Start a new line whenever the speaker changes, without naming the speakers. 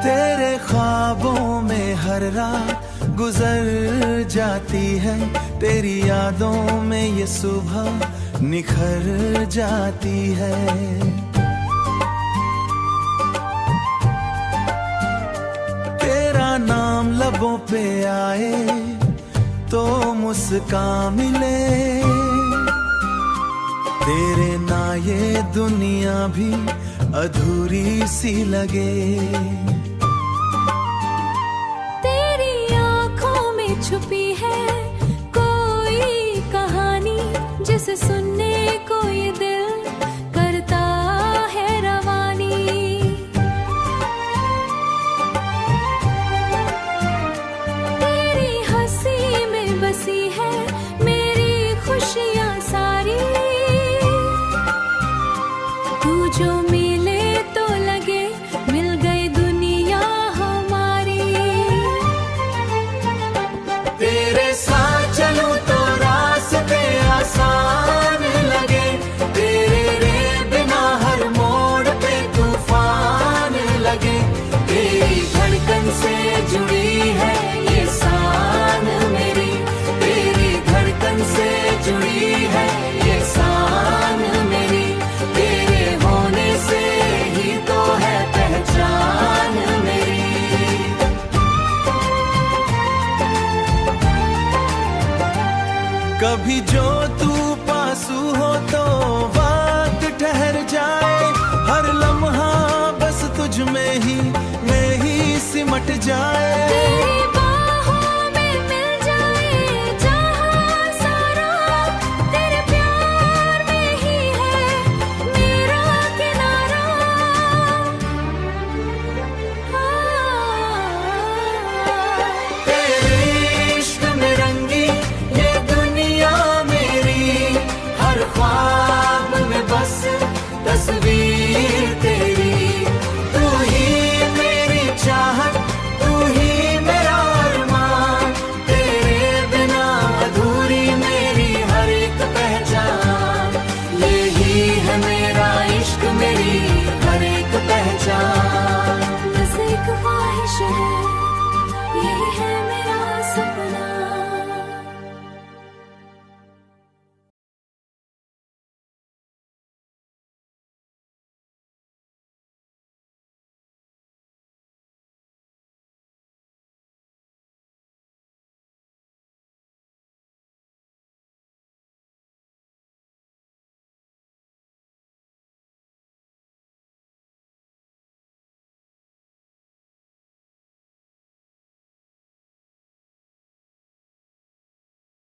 तेरे ख्वाबों में हर रात गुजर जाती है, तेरी यादों में ये सुबह निखर जाती है। तेरा नाम लबों पे आए तो मुस्कान मिले, तेरे ना ये दुनिया भी अधूरी सी लगे।
तेरी आंखों में छुपी है कोई कहानी, जिसे सुनने को ये दिल करता है रवानी। तेरी हंसी में बसी है मेरी खुशियां सारी, तू जो मिले तो लगे मिल गई दुनिया हमारी।
तेरे साथ चलूं तो रास्ते आसान लगे, तेरे रे बिना हर मोड़ पे तूफान लगे। तेरी धड़कन से जुड़ी है ये शान मेरी, तेरी धड़कन से जुड़ी है ये शान मेरी, तेरे होने से ही तो है पहचान मेरी। कभी जो तू पासू हो तो वक्त ठहर जाए, हर लम्हा बस तुझ में ही सिमट जाए।